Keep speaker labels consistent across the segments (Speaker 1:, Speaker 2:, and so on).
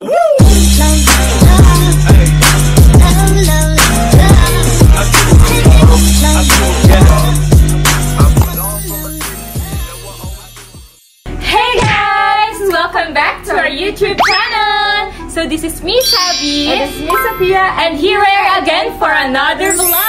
Speaker 1: Welcome back to our YouTube channel! So this is me, Sabi.
Speaker 2: And this is me, Sophia.
Speaker 1: And here we are again for another vlog!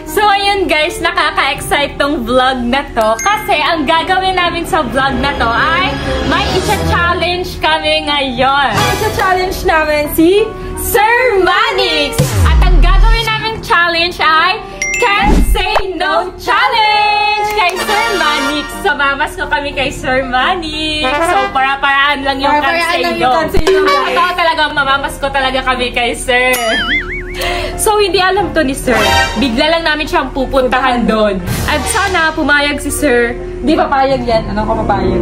Speaker 1: So ayun guys, nakaka-excite tong vlog na to kasi ang gagawin namin sa vlog na to ay may isa-challenge kami ngayon.
Speaker 2: Ang isa-challenge namin si
Speaker 1: Sir Manix! At ang gagawin namin challenge ay Can't Say No Challenge kay Sir Manix. So, mamas ko kami kay Sir Manix. So, para-paraan lang yung Can't Say No. At ako talaga, mamamas ko talaga kami kay Sir. So, hindi alam to ni Sir. Bigla lang namin siyang pupuntahan doon. At sana pumayag si Sir.
Speaker 2: Hindi papayag yan. Ano ka papayag?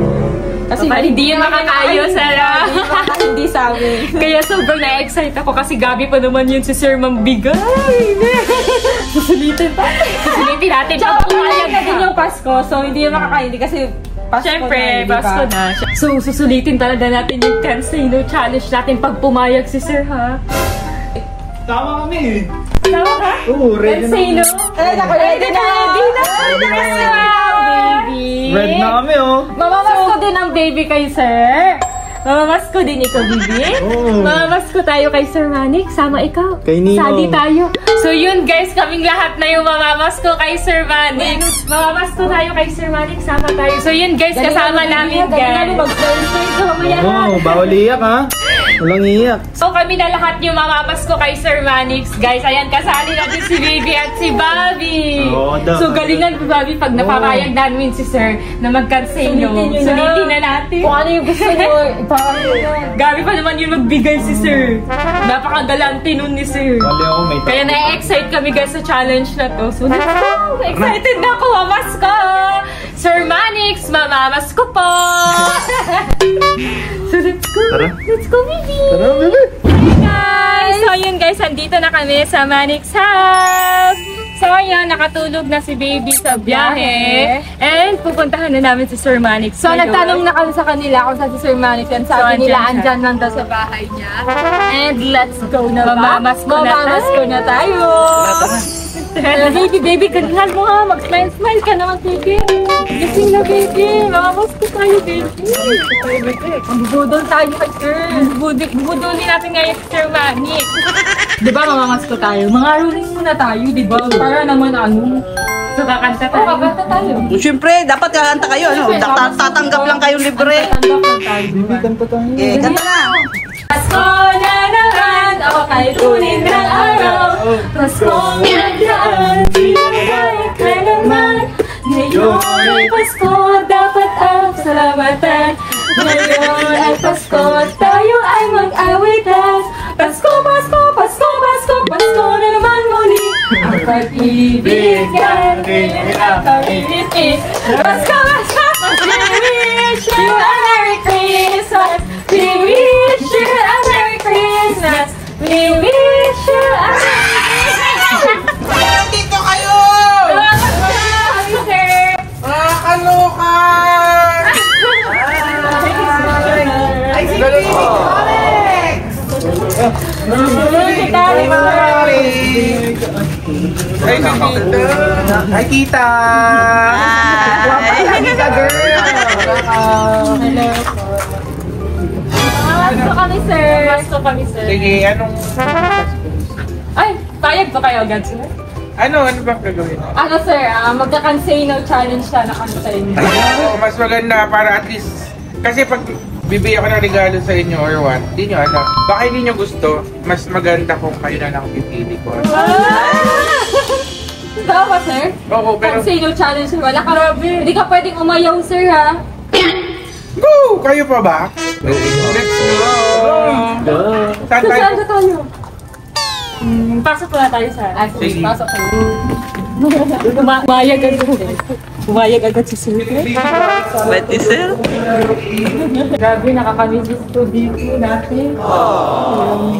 Speaker 1: Kasi hindi yun makakayo, Sarah.
Speaker 2: Hindi sa amin.
Speaker 1: Kaya sobrang na-excite ako kasi gabi pa naman yun si Sir Mambigay. Susulitin pa. Susulitin natin.
Speaker 2: Tsaka pumayag na din yung Pasko. So, hindi yun makakaindi kasi Pasko
Speaker 1: Siyempre,
Speaker 2: na.
Speaker 1: Pasko na. So, susulitin talaga natin yung Can't Say No Challenge natin pag pumayag si Sir, ha?
Speaker 3: Tama kami.
Speaker 1: Tama ka?
Speaker 3: Oo, ready
Speaker 1: Can't Say No?
Speaker 2: Ready na!
Speaker 1: Baby!
Speaker 3: Red na kami, oh.
Speaker 1: Mamamas ko din ang baby kay Sir. Mamamas ko din ikaw, baby.
Speaker 3: Oo.
Speaker 1: Mamamas ko tayo kay Sir Manix. Sama ikaw.
Speaker 3: Kay Nino.
Speaker 1: Sadi tayo. So yun guys, kaming lahat na yung mamamas ko kay Sir Manix. Mamamas ko tayo kay Sir Manix. Sama tayo. So yun guys, kasama namin guys.
Speaker 3: Oo, bawal iyak, ha? Walang iyak.
Speaker 1: So kami na lahat yung mamamas ko kay Sir Manix. Guys, ayan, kasali natin si Baby at si Bobby.
Speaker 3: Oo,
Speaker 1: so galingan po, Bobby, pag napapayag namin si Sir na mag-cancel nyo. Sulitin na natin.
Speaker 2: Kung ano yung gusto nyo,
Speaker 1: Gabi pa naman yung magbigay si Sir. Napakagalante nun ni Sir.
Speaker 3: Wali ako, may
Speaker 1: Kaya na-excite kami guys sa challenge na to. So let's go! Excited na ako, mamas ko! Sir Manix, mamamas ko po! So let's go!
Speaker 3: Tara.
Speaker 1: Let's go, baby!
Speaker 3: Tara, bebe!
Speaker 1: Hi guys! So yun guys, andito na kami sa Manix house! So ayan, nakatulog na si baby sa biyahe. And pupuntahan na namin si Sir Manix.
Speaker 2: So, nagtanong na kami sa kanila kung saan si Sir Manix yan. Sabi nila, andyan lang daw sa bahay niya. And let's go na ba?
Speaker 1: Mamamas ko na tayo! Baby, kanina mo ha. Mag-smile ka naman, baby. Gising na, baby. Mamamas ko tayo, baby. Bubudol tayo kay Sir. Bubudolin natin ngayon si Sir Manix.
Speaker 2: Diba mamamas ko tayo? Mga ruling muna tayo, diba? Para naman ano.
Speaker 1: So, kakanta tayo.
Speaker 2: Kakanta tayo.
Speaker 4: Siyempre, dapat kakanta kayo. Ano? Tatanggap lang kayong libre.
Speaker 3: Bibi, kanta tayo.
Speaker 4: Eh, kanta na.
Speaker 1: Pasko na naman, o kahit tunin ng araw. Pasko na dyan, pinagaya ka naman. Ngayon ay Pasko, dapat ang salamatan. Ngayon ay Pasko, tayo ay mag-awitan. Pasko, Pasko, Pasko, Pasko, Pasko na naman muli. Ang pag-ibigan, pinagkakabilis. Pasko, Pasko, Pasko, we wish you a Merry Christmas. We wish you a Merry Christmas. We wish you a Merry Christmas.
Speaker 4: Dito kayo!
Speaker 1: Salamat po, sir.
Speaker 4: Kaloka! Ay, sige!
Speaker 3: Ay, Tita! Ay, Tita! Ay, Tita girl!
Speaker 1: Hello. Mamamas ko kami, sir. Mamamas ko kami, sir.
Speaker 3: Sige, anong...
Speaker 1: Ay, payag ba kayo agad, sir?
Speaker 3: Ano ba gagawin?
Speaker 1: Ano, sir? Magka-cancel no challenge na kami sa inyo.
Speaker 3: Ay, mas maganda para at least... Kasi pag bibigyan ko ng regalo sa inyo or what, hindi nyo alam. Baka hindi nyo gusto, mas maganda kung kayo na lang pipili ko.
Speaker 1: Tama ba, sir?
Speaker 3: Oo, pero...
Speaker 1: Cancel no challenge, sir. Wala ka. Hindi ka pwedeng umayaw, sir, ha?
Speaker 3: Go! Kayo pa ba? Let's go! Saan tayo?
Speaker 1: Saan tayo? Pasok na tayo, sir.
Speaker 3: Sige.
Speaker 1: Pasok tayo. Umayag agad. Umayag agad si sir.
Speaker 4: Ba't ni Sir?
Speaker 1: Grabe, nakakamiss ko dito natin.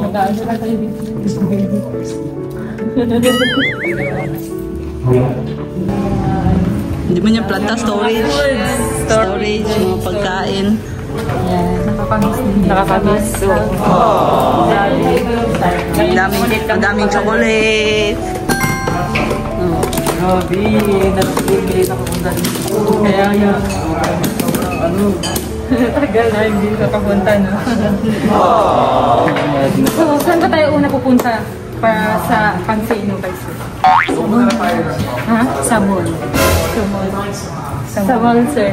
Speaker 1: Nag-ano lang tayo dito.
Speaker 4: Hindi mo niya planta, storage. Storage, mga pagkain.
Speaker 2: Yan, nakakamiss din.
Speaker 1: Nakakamiss.
Speaker 4: Ang daming chocolate.
Speaker 1: Grabe, nag-i-relate ako kung dahil. Kaya nga, ano, tagal na hindi nakapunta, no?
Speaker 2: So, saan ba tayo una pupunta para sa Cansino guys? Sa mall. Ha? Sa mall. Sa mall. Sa mall, sir.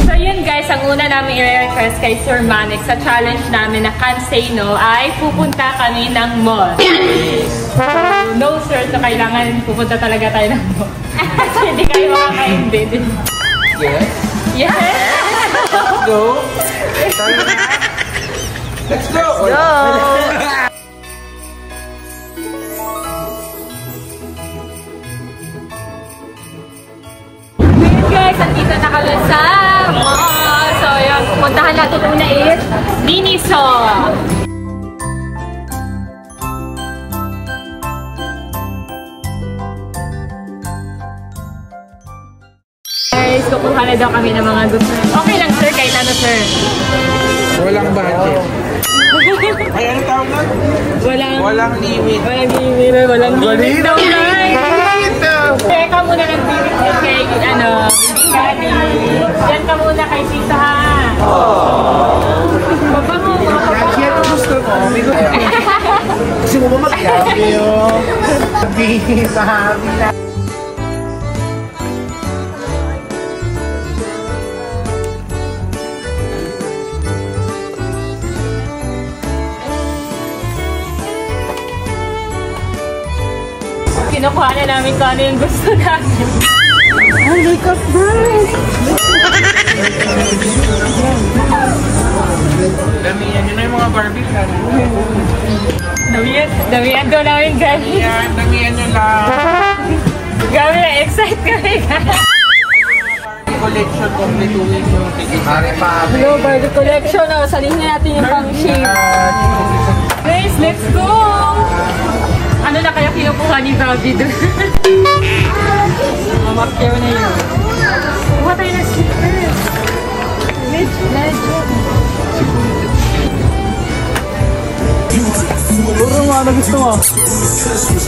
Speaker 1: So yun guys, ang una namin i-request kay Sir Manix sa challenge namin na Can't Say No ay pupunta kami ng mall. So, no sir, so kailangan pupunta talaga tayo ng mall. Kasi hindi kayo makakaintindi.
Speaker 3: Yes?
Speaker 1: Yes!
Speaker 3: Let's go! Tayo na! Let's go!
Speaker 4: Go!
Speaker 1: Guys, andito na kami sa mall. So yung pupuntahan natin una is Miniso. Guys, kukuha na daw kami ng mga gusto. Okay lang sir, kahit ano sir.
Speaker 3: Walang budget. Ay, ano tawag nun? Walang limit.
Speaker 1: Walang limit. Walang limit daw guys. Teka muna ng limit kay ano, Kani. Yan ka muna kay Tita ha. Baba mo.
Speaker 3: Kasi ano gusto mo? Gusto mo ba mag-gabi yun? Sabi sa habi na.
Speaker 1: Kinukuha na namin kung ano yung gusto namin.
Speaker 2: Ay, makeup brush!
Speaker 3: Damihan yun na yung mga Barbie ka.
Speaker 1: Damihan daw namin guys.
Speaker 3: Damihan nyo lang.
Speaker 1: Gabi na, excite kami guys.
Speaker 3: Collection, completuin yung ticket. Pare pa.
Speaker 2: Hello, Barbie collection. Oh, salihin natin yung pang-shade.
Speaker 1: Guys, let's go! Ano na kaya kinukuha ni Bobby doon?
Speaker 2: Mamakyaw na yun.
Speaker 1: Kuha tayo ng sticker.
Speaker 5: Puro mo ano gusto mo?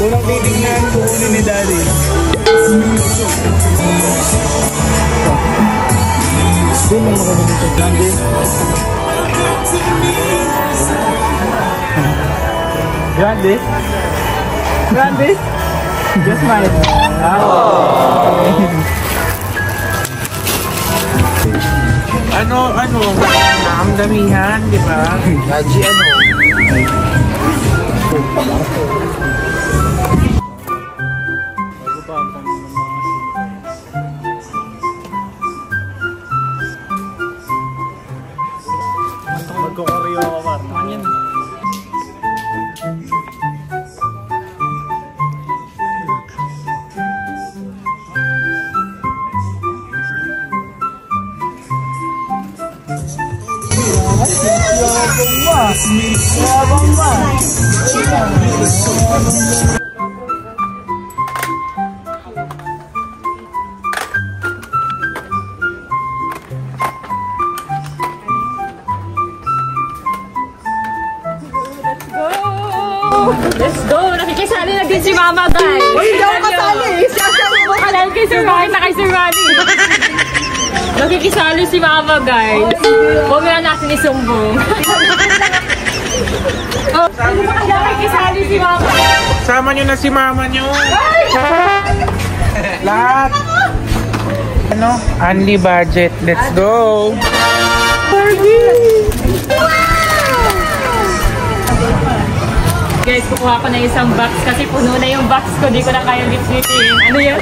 Speaker 5: Unang titignan, kukunin ni Daddy. Doon mo makabunod ito. Grande? Grande? Just mine.
Speaker 3: Ano? Nakamdamihan, di ba? Gaji ano?
Speaker 5: Magkukoryo ako, Marman. Yan. Yabang ba?
Speaker 1: Let's go! Nakikisali na din si Mama guys!
Speaker 4: Uy, hindi ako kasali. Sasali mo.
Speaker 1: Alam kay Sir Manny na kay Sir Manny. Nakikisali si Mama guys. Huwag na natin isumbong. Oh, nakikisali si Mama.
Speaker 3: Sama nyo na si mama nyo. Lahat. Ano? Only budget. Let's go.
Speaker 1: Guys, kukuha ko na isang box kasi puno na yung box ko. Di ko na kayang lips-lipin. Ano yun?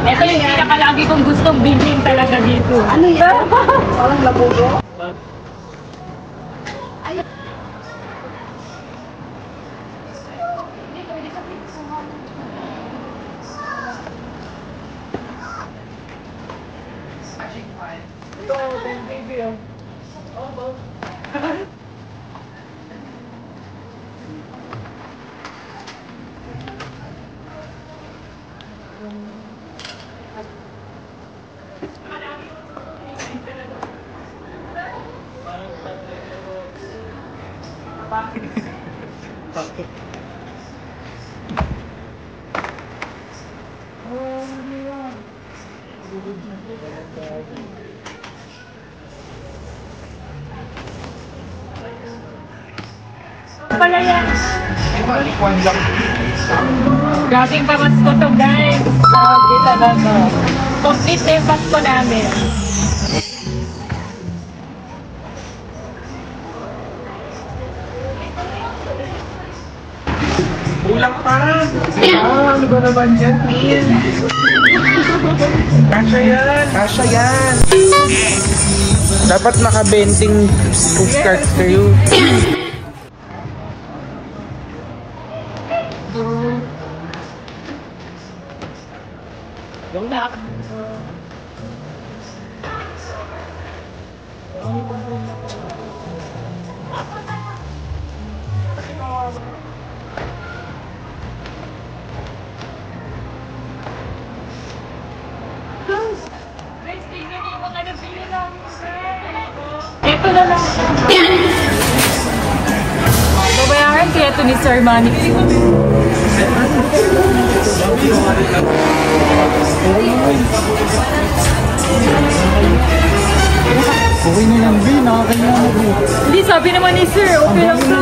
Speaker 1: Ito yung pinakalagi kong gustong bilhin talaga dito.
Speaker 4: Ano yan? Parang labugo.
Speaker 2: Pala yan. Grabing pamasko to guys. Kita na to. Complete na yung pasko namin.
Speaker 3: Kulang pa!
Speaker 5: Ano ba naman yan?
Speaker 3: Kasha yan! Kasha yan! Dapat naka-bending pushcarts kayo.
Speaker 2: Yung nak. Ito na lang. Babayaran kaya ito ni Sir Manny.
Speaker 5: Okay na lang, B. Nakakaya mo, B.
Speaker 2: Hindi, sabi naman ni Sir, okay lang to.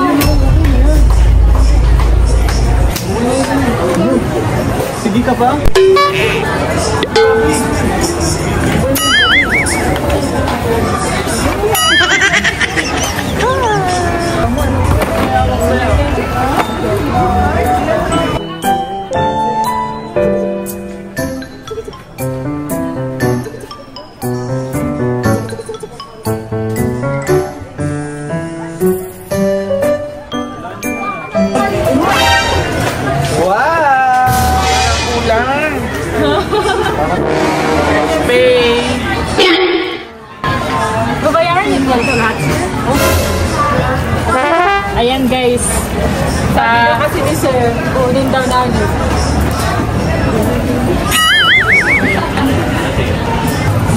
Speaker 5: Sige ka pa?
Speaker 2: Babayaran yung ito lahat. Ayan guys. Kasi ni Sir, kunin daw namin.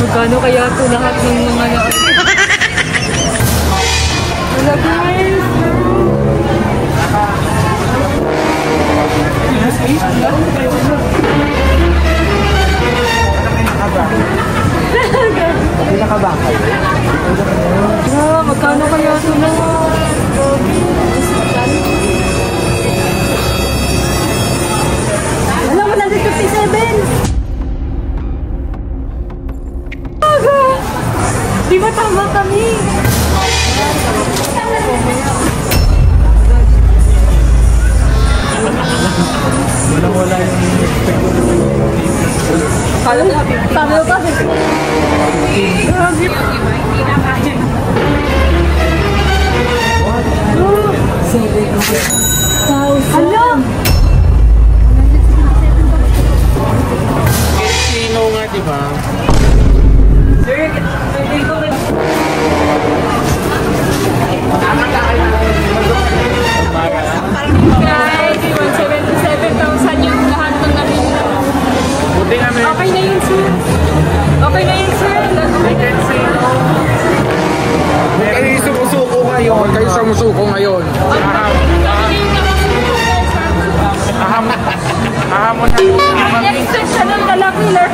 Speaker 2: Magkano kaya ito lahat ng mga wala guys.
Speaker 5: Pinakabakal.
Speaker 2: Magkano kaya ito na? Alam mo na, 57! Di ba tama kami?
Speaker 5: Wala yung expect ko.
Speaker 2: Tama ka, 50. Grabe. Alam!
Speaker 3: Sino nga, di ba?
Speaker 2: Sir, pwede ko rin. Guys, 177,000 yung lahat ng nabili.
Speaker 3: Buti nga may...
Speaker 2: Okay na yun, sir. Okay na yun, sir.
Speaker 3: I can say no. Huwag kayo sumusuko ngayon. Huwag kayo sumusuko ngayon. Ahamon na muna.
Speaker 2: Exceptional na lang, Miller.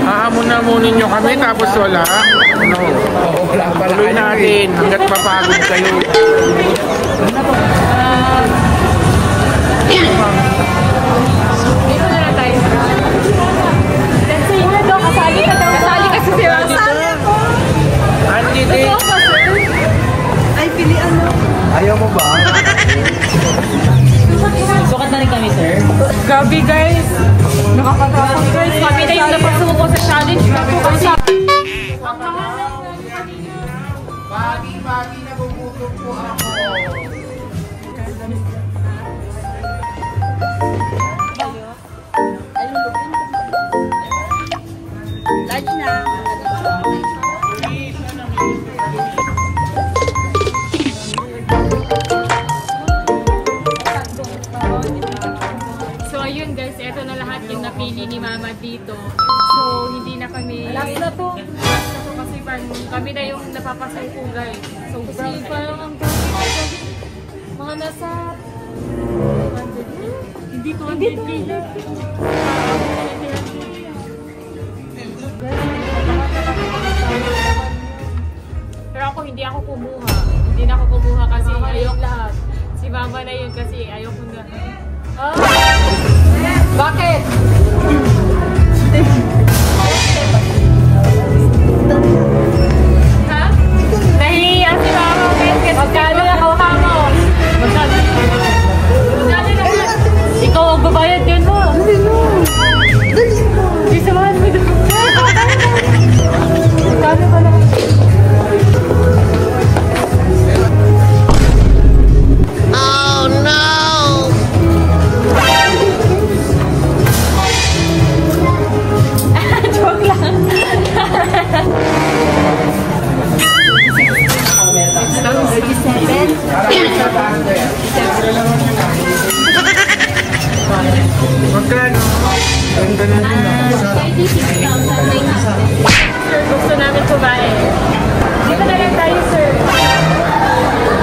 Speaker 3: Ahamon na muna nyo kami tapos wala. No. Tuloy natin hanggat mapagod kayo.
Speaker 2: Dito na lang tayo. Let's say, kasali ka daw. Kasali ka sa sir. Kasali ako.
Speaker 3: Andy din.
Speaker 2: Gusto ko, sir.
Speaker 4: Ay, pilian mo.
Speaker 5: Ayaw mo ba?
Speaker 2: Sukat na rin kami, sir. Grabe, guys. Nakakatakot, guys. Kami na yung napasuko ko sa challenge na po kasi.
Speaker 3: Bagi nagugutom po ako.
Speaker 4: Large na.
Speaker 2: So, ayun, guys. Ito na lahat yung napili ni Mama dito. So, hindi na kami... Last na to. Kasi parang kami na yung napapasuko, guys. So, parang ang
Speaker 1: Mga nasa...
Speaker 2: Hindi to. Hindi to. Pero ako, hindi ako kumuha. Hindi na ako kumuha kasi ayok lahat. Si mama na yun kasi ayok ko na. Ah! Bakit? Ha? Nahihiya si mama. Magkano na kawaha mo? Magkano na? Ikaw ang babayad yun mo. Dali mo. Hindi samahan mo doon. Magkano ba naman?
Speaker 6: Oh no!
Speaker 2: Joke lang.
Speaker 3: Magkano? Ganda na din
Speaker 2: Sir, gusto namin kumain. Dito na lang tayo, sir.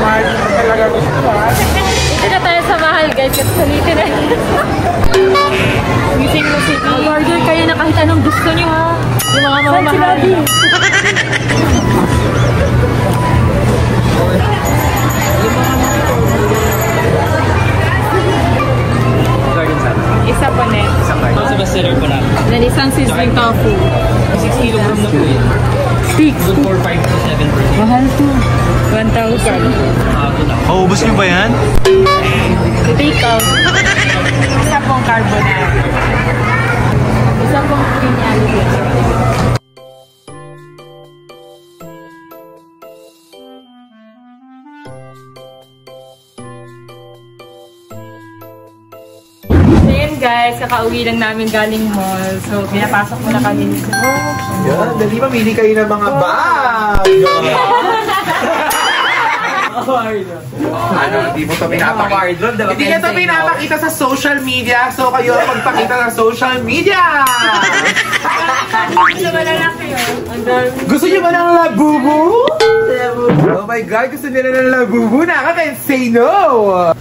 Speaker 3: Mahal mo talaga gusto ha?
Speaker 2: Dito na tayo sa mahal, guys. Kasi salitin na. Gising mo si Dee. Mag-order kayo na kahit anong gusto niyo, ha? Yung mga mamamahal. Isa po net.
Speaker 5: Ito sa bestseller po namin.
Speaker 2: Then isang sizzling tofu.
Speaker 5: 6 kilogram na po yun.
Speaker 2: 6.
Speaker 5: Good for 5 to 7 per day.
Speaker 2: Mahal to. 1,000.
Speaker 5: Ito lang.
Speaker 7: Maubos nyo ba yan?
Speaker 2: Take out. Isa pong carbonara. Isa pong creamy alligator. Ayan guys, kakauwi lang namin galing mall. So, pinapasok muna kami dito.
Speaker 7: Yan, dali mamili kayo ng mga bag!
Speaker 3: Ano, hindi mo ito pinapakita. Hindi ka ito pinapakita sa social media. So kayo ang magpakita ng social media.
Speaker 2: Gusto ba na lang kayo?
Speaker 3: Gusto niyo ba ng labubu? Oh my God, gusto nila ng labubu. Nakaka say no.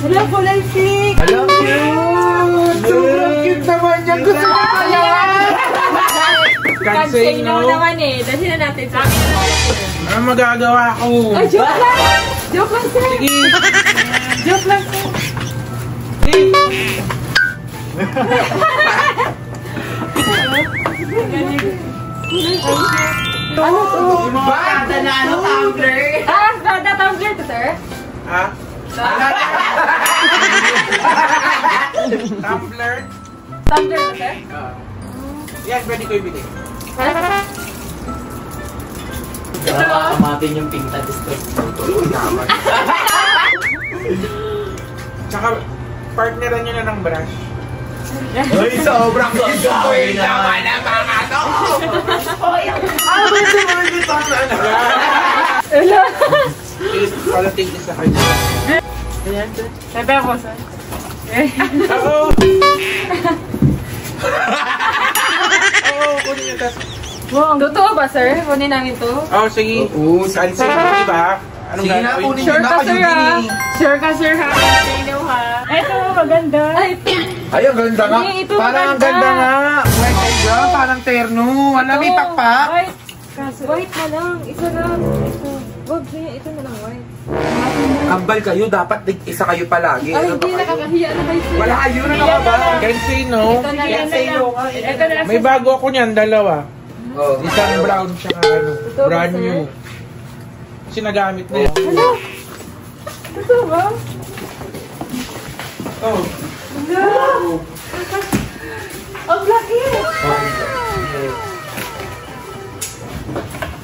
Speaker 2: Hello, kulay pink!
Speaker 3: Alam cute! Sobrang cute naman yan. Gusto niyo ba yan? Can't say no.
Speaker 2: naman eh. Dali na natin. Sa akin na natin.
Speaker 3: Ano magagawa ko?
Speaker 2: Ay, joke lang! Joke lang, sir!
Speaker 3: Sige.
Speaker 2: Joke lang, sir!
Speaker 3: Ano to? Bata na ano, tumbler?
Speaker 2: Ah, Prada tumbler to, sir?
Speaker 3: Ha? Tumbler?
Speaker 2: Tumbler to, sir?
Speaker 3: Yan, pwede ko ibigay.
Speaker 5: Nakakamatin yung pink at disco.
Speaker 3: Tsaka, partneran nyo na ng brush.
Speaker 7: Ay, sobrang
Speaker 3: Uy, naman na mga to! Ano ba yung naman dito?
Speaker 2: Hello!
Speaker 3: Please, palating isa kayo.
Speaker 2: Ayan, sir. Sabi ako, sir.
Speaker 3: Ako! Oo, kunin yung tas.
Speaker 2: Wow, totoo ba, sir? Kunin namin to?
Speaker 3: Oo, sige. Oo, cancel mo, diba? Anong
Speaker 7: Sige na,
Speaker 3: gagawin?
Speaker 7: kunin
Speaker 2: Sure ka, sir, ha?
Speaker 7: Eugenie.
Speaker 2: Sure ka, sir, ha? Sino, ha? Ito, maganda. Ay,
Speaker 7: Ay, ang ganda nga.
Speaker 2: Hindi, ito
Speaker 3: Parang ang
Speaker 2: maganda.
Speaker 3: ganda nga. White and brown, parang terno. Alam, may pakpak.
Speaker 2: White. White na lang. Isa lang. Ito. Wag, ito na lang white.
Speaker 7: Ambal kayo, dapat isa kayo palagi.
Speaker 2: Ay, hindi, nakakahiya na kayo, sir.
Speaker 7: Wala kayo na ba?
Speaker 3: Can't say no.
Speaker 2: Ito na lang. Ito na lang.
Speaker 3: May bago ako niyan, dalawa.
Speaker 7: Oh.
Speaker 3: Isang brown siya ano.
Speaker 2: Totoo ba,
Speaker 3: Brand
Speaker 2: sir?
Speaker 3: new. Sinagamit na yan.
Speaker 2: Ano? Totoo ba?
Speaker 3: Oh.
Speaker 2: Ang laki!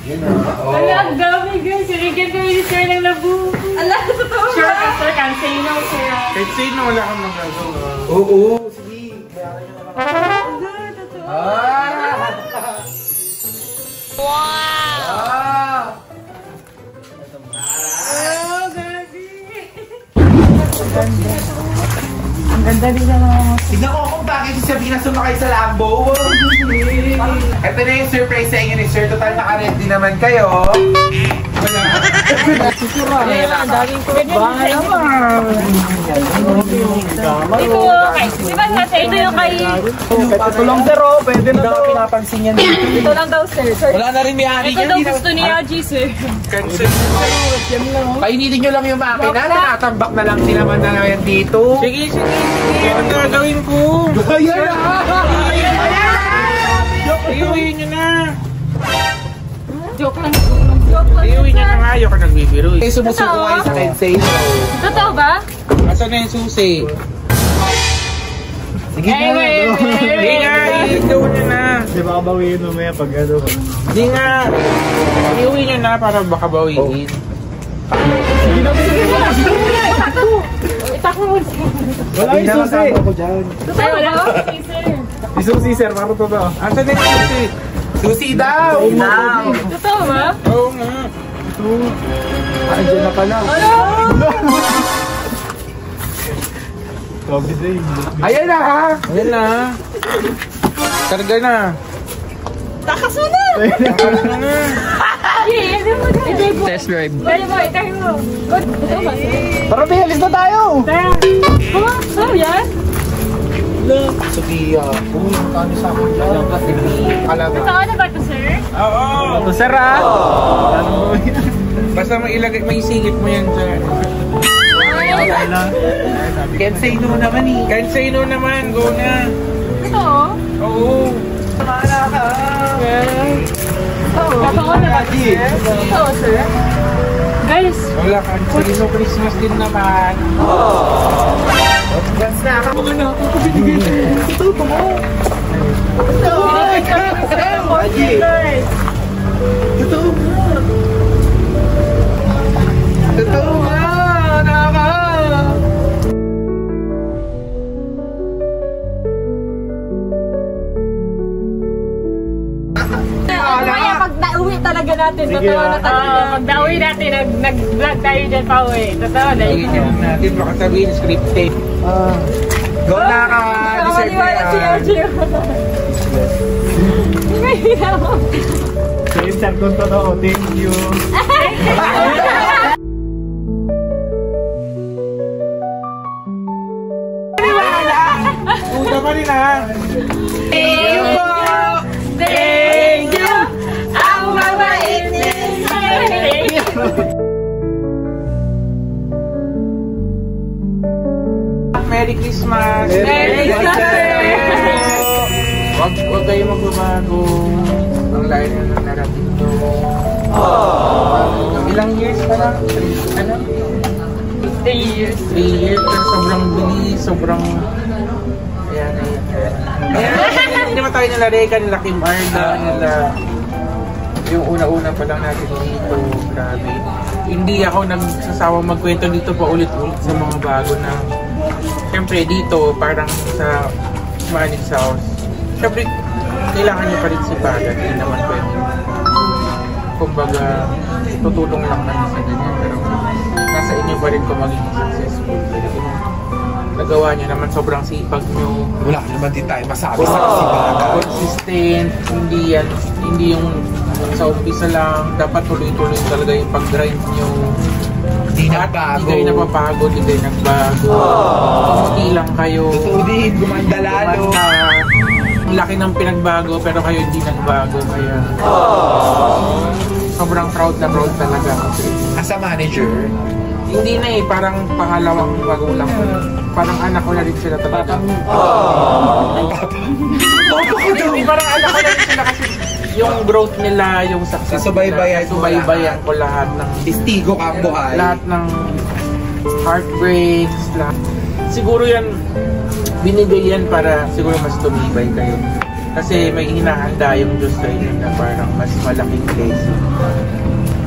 Speaker 2: Ay, ang dami, guys. Sinigyan kami ni sir ng labu. Ala, totoo ba? Sure ka, sir. Can't say no, sir.
Speaker 3: Kahit say no, wala kang magagawa.
Speaker 7: Oo, sige.
Speaker 6: Wow!
Speaker 2: Ang ganda din ng mga...
Speaker 3: Tignan ko kung bakit si Sabina sumakay sa Lambo. Ito na yung surprise sa inyo ni Sir. Total naka-ready naman kayo. wala.
Speaker 2: Ang daming kuwet. Baka naman. Ito, di ba kasi ito yung kay...
Speaker 5: Ito lang sir, oh. Pwede na daw. Pinapansin yan.
Speaker 2: Ito lang daw, sir.
Speaker 7: Wala na rin may ari
Speaker 2: Ito daw gusto ni Aji, sir.
Speaker 3: Cancel.
Speaker 7: Painitin nyo lang yung makina. Tinatambak na lang sila man na yan dito.
Speaker 3: Sige, sige, sige. Ang gagawin ko.
Speaker 7: Ayan na!
Speaker 3: Iuwi nyo na.
Speaker 2: Joke lang.
Speaker 3: Iuwi nyo na nga. Ayoko nagbibiro.
Speaker 7: Eh, sumusuko kayo sa sensation.
Speaker 2: Totoo ba?
Speaker 3: Asan na yung susi?
Speaker 5: Sige
Speaker 2: Eh, wait.
Speaker 3: Hindi nga. Iuwi nyo na.
Speaker 5: Di ba kabawiin mamaya pag ano?
Speaker 3: Hindi nga. Iuwi nyo na para baka bawiin.
Speaker 2: Itak mo.
Speaker 5: Wala yung susi.
Speaker 2: Ay, wala ko, sir.
Speaker 5: Isusi sir, para totoo.
Speaker 3: Asan na yung susi?
Speaker 7: Susi daw!
Speaker 2: Totoo ba?
Speaker 3: Oo nga.
Speaker 5: Andiyan na pala.
Speaker 2: Ano?
Speaker 5: Sabi din.
Speaker 7: Ayan na ha!
Speaker 3: Ayan na. Karga na.
Speaker 4: Takas mo na!
Speaker 3: Karga na.
Speaker 2: Test drive. Dali mo, itahin mo. Good. Ito ba?
Speaker 5: Tara, alis na tayo!
Speaker 2: Tara. Oh, yan?
Speaker 7: Sophia, kung kano sa akin dyan. Alaga.
Speaker 2: Totoo na ba ito, sir?
Speaker 3: Oo.
Speaker 5: Ito sir ah!
Speaker 3: Basta may isingit mo yan dyan.
Speaker 7: Can't say no naman eh.
Speaker 3: Can't say no naman. Go na.
Speaker 2: Totoo?
Speaker 3: Oo.
Speaker 2: Totoo na ba ito, sir? Totoo, sir? Guys,
Speaker 3: Wala ka. Sa Christmas din naman.
Speaker 7: That's na ako. Totoo nga! Nakaka!
Speaker 2: kaya pag nauwi talaga natin, totoo na talaga. Pag nauwi natin, nag-vlog tayo dyan pa uwi. Totoo na.
Speaker 3: Sige nyo natin. Baka sabihin scripted.
Speaker 7: Go na ka! Deserve mo yan!
Speaker 5: So yun sir, kung totoo, thank you.
Speaker 3: Puta pa rin ha.
Speaker 2: Thank you! Ang mabait niya!
Speaker 3: Merry Christmas!
Speaker 2: Merry Christmas!
Speaker 3: Huwag kayo magbabago. Ang layo na ng narating to. Ilang years pa lang?
Speaker 2: 3 years.
Speaker 3: 3 years. Pero sobrang bilis, sobrang... Ayan. Hindi naman tayo nila Reka, nila Kim Arda, nila... Yung una-una pa lang natin dito. Grabe. Hindi ako nagsasawa magkwento dito pa ulit-ulit sa mga bago na... Siyempre dito, parang sa Manix House. Siyempre, kailangan nyo pa rin si Bagat. Hindi naman pwede. Kumbaga, tutulong lang naman sa ganyan. Pero nasa inyo pa rin kung magiging successful. Pero kung nagawa nyo naman, sobrang sipag nyo.
Speaker 7: Wala naman din tayo masabi sa kasibaga.
Speaker 3: Consistent, hindi yung sa umpisa lang. Dapat tuloy-tuloy talaga yung pag-grind nyo.
Speaker 7: Hindi nagbago.
Speaker 3: Hindi kayo napapagod, hindi kayo nagbago. Hindi lang kayo.
Speaker 7: Tutudiin, gumanda lalo.
Speaker 3: Ang laki ng pinagbago pero kayo hindi nagbago. Kaya sobrang proud na proud talaga ako.
Speaker 7: As a manager,
Speaker 3: Hindi na eh, parang pangalawang magulang ko. Parang anak ko na rin sila talaga. Hindi, parang anak ko na rin sila kasi yung growth nila, yung success
Speaker 7: Subaybayan
Speaker 3: nila, subaybayan ko lahat ng
Speaker 7: testigo ka ang buhay.
Speaker 3: lahat ng heartbreaks, lahat. Siguro yan, binigay yan para siguro mas tumibay kayo. Kasi may hinahanda yung Diyos sa inyo na parang mas malaking blessing.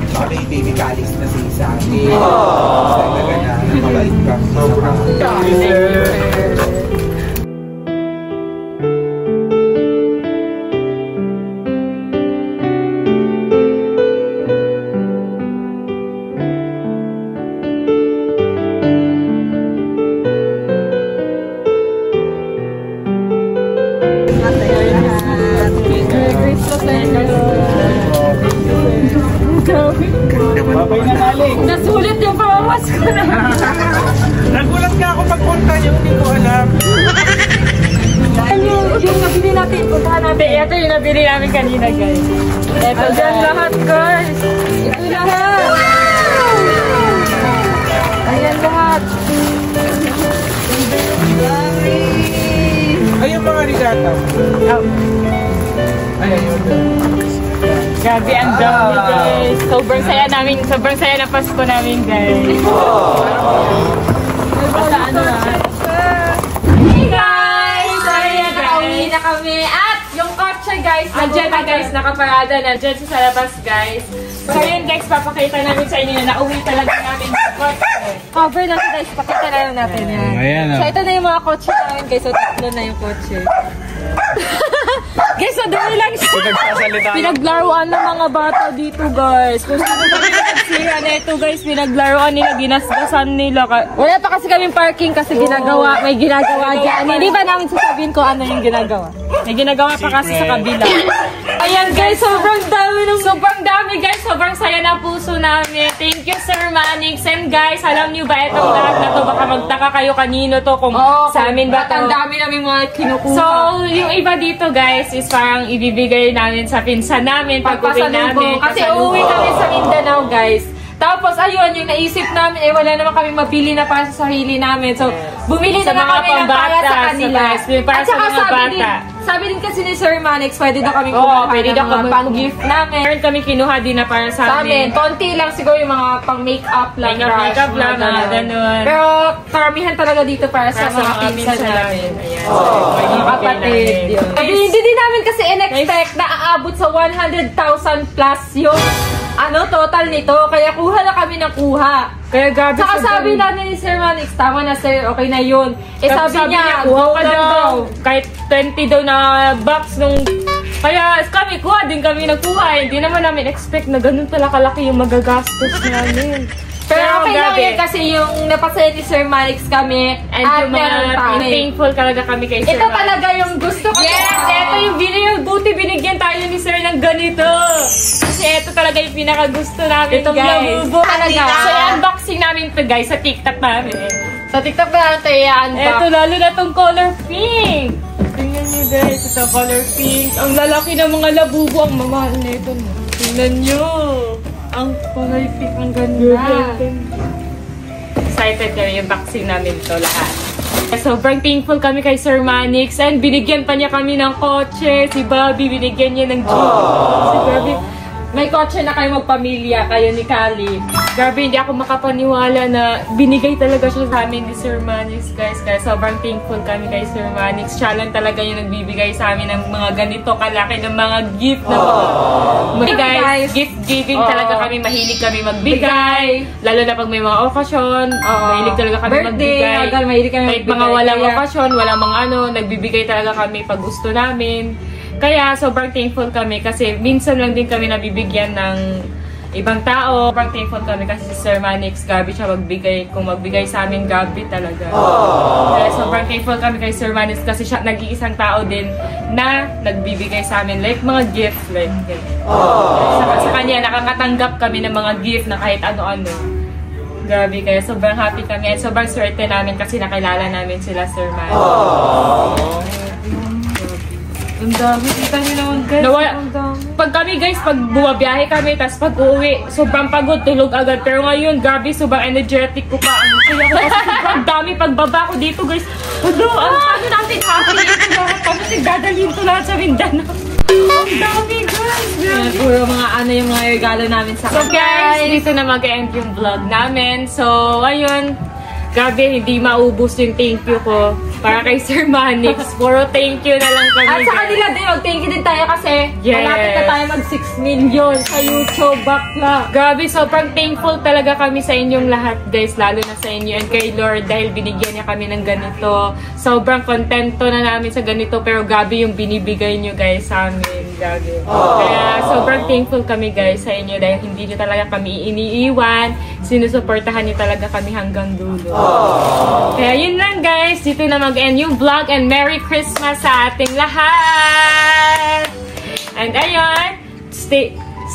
Speaker 7: Baka may baby Calix na sa isa.
Speaker 3: Yeah.
Speaker 7: Talaga na, mabait ka.
Speaker 3: Sobrang
Speaker 2: Merry Christmas,
Speaker 5: Babay na naling.
Speaker 2: Nasulit yung pamamas ko na.
Speaker 3: Nagulat ka ako pagpunta niyo, hindi ko alam.
Speaker 2: Yung nabili natin, puntahan natin. Ito yung nabili namin kanina, guys. Ito dyan lahat, guys. Ito lahat. Ayan lahat.
Speaker 3: Ay, yung mga rigata.
Speaker 2: Grabe, ang dami, guys. Sobrang saya na Pasko namin, guys. Basta ano na. Hey, guys! Ayan, nakauwi na kami. At yung kotse, guys, nandiyan na, guys, nakaparada. Nandiyan sa labas, guys. So, yun, guys, papakita namin sa inyo na nauwi talaga namin yung kotse. Cover natin, guys. Pakita na lang natin yan.
Speaker 5: Ayan,
Speaker 2: So, ito na yung mga kotse namin, guys. So, tatlo na yung kotse. Guys, madali lang siya. Pinaglaruan ng mga bata dito, guys. Kung sino kami nagsira na ito, guys, pinaglaruan nila, ginasgasan nila. Wala pa kasi kaming parking kasi may ginagawa dyan. Hindi ba namin sasabihin ko ano yung ginagawa? May ginagawa pa kasi sa kabila. Ayan, guys, sobrang dami, guys. Sobrang saya na puso namin. Thank you, Sir Manix. And guys, alam niyo ba itong lahat na to? Baka magtaka kayo kanino to kung sa amin ba to. Ang dami namin mga kinukuha. So, yung iba dito, guys, is parang ibibigay namin sa pinsan namin pag-uwi namin. Kasi uuwi kami sa Mindanao, guys. Tapos, ayun, yung naisip namin, wala naman kami mabili na para sa sarili namin. So, bumili na kami ng para sa kanila.
Speaker 7: Para sa mga bata.
Speaker 2: Sabi din kasi ni Sir Manix, pwede daw kami kumuha ng mga pang-gift namin. Meron kami kinuha din na para sa amin. Konti lang siguro yung mga pang-makeup lang.
Speaker 7: Makeup lang, mga ganun.
Speaker 2: Pero karamihan talaga dito para sa mga pinsan namin. Mga kapatid. Hindi din namin kasi in-expect na aabot sa 100,000 plus yung total nito. Kaya kuha na kami ng kuha.
Speaker 7: Kaya gabi
Speaker 2: saka sabi natin ni Sir Manix, tama na sir, okay na yun. Sabi niya,
Speaker 7: kuha ka daw. Kahit 20 daw na box nung... Kaya kami, kuha din kami nagkuha. Hindi naman namin expect na ganun pala kalaki yung magagastos namin.
Speaker 2: Pero okay lang yun kasi yung napasaya ni Sir Manix kami
Speaker 7: and
Speaker 2: at
Speaker 7: yung
Speaker 2: meron tayo.
Speaker 7: thankful talaga kami kay Sir
Speaker 2: Ito talaga yung gusto ko.
Speaker 7: Yes! Ito yung buti binigyan tayo ni Sir ng ganito. Kasi ito talaga yung pinakagusto namin,
Speaker 2: Itong
Speaker 7: guys.
Speaker 2: labubo talaga.
Speaker 7: So, unboxing namin ito, guys, sa TikTok namin.
Speaker 2: Sa TikTok na natin i-unbox.
Speaker 7: Ito, lalo na itong color pink. Tingnan nyo, guys. Ito, color pink. Ang lalaki ng mga labubo. Ang mamahal na ito. Tingnan nyo. Ang color pink. Ang ganda. Excited kami yung unboxing namin ito lahat. Sobrang thankful kami kay Sir Manix and binigyan pa niya kami ng kotse. Si Bobby, binigyan niya ng jeep. Si Bobby, may kotse na kayo magpamilya, kayo ni Kali. Grabe, hindi ako makapaniwala na binigay talaga siya sa amin ni Sir Manix, guys. Kaya sobrang thankful kami kay Sir Manix. Siya lang talaga yung nagbibigay sa amin ng mga ganito kalaki ng mga gift na guys, gift giving talaga kami. Mahilig kami magbigay. Lalo na pag may mga okasyon. Mahilig talaga kami magbigay. Kahit mga walang okasyon, walang mga nagbibigay talaga kami pag gusto namin. Kaya sobrang thankful kami kasi minsan lang din kami nabibigyan ng ibang tao. Sobrang thankful kami kasi si Sir Manix, gabi siya magbigay. Kung magbigay sa amin, gabi talaga. Kaya sobrang thankful kami kay Sir Manix kasi siya nag-iisang tao din na nagbibigay sa amin. Like mga gifts. Like, sa kanya, nakakatanggap kami ng mga gift na kahit ano-ano. Grabe, kaya sobrang happy kami at sobrang swerte namin kasi nakilala namin sila Sir Manix. Ang dami. Kita niyo naman, guys. Pag kami, guys, pag bumabiyahe kami, tapos pag uwi, sobrang pagod, tulog agad. Pero ngayon, gabi, sobrang energetic ko pa. Ang saya ko kasi sobrang dami pagbaba ko dito, guys. Ano natin happy ito lahat. Tapos dadalhin ito lahat sa Mindanao. Ang dami, guys. Puro mga yung mga regalo namin sa kanila. So, guys, dito na mag-end yung vlog namin. So, ayun. Grabe, hindi maubos yung thank you ko para kay Sir Manix. Puro thank you na lang kami.
Speaker 2: At sa kanila din, thank you din tayo kasi malapit na tayo mag 6 million sa YouTube, bakla.
Speaker 7: Grabe, sobrang thankful talaga kami sa inyong lahat, guys. Lalo na sa inyo and kay Lord dahil binigyan niya kami ng ganito. Sobrang kontento na namin sa ganito pero grabe yung binibigay niyo, guys, sa amin. Grabe. Kaya sobrang thankful kami, guys, sa inyo dahil hindi niyo talaga kami iniiwan. Sinusuportahan niyo talaga kami hanggang dulo. Kaya yun lang, guys. Dito na mag-end yung vlog and Merry Christmas sa ating lahat! And ayun,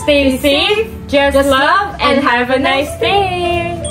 Speaker 7: Stay safe, just love, and have a nice day.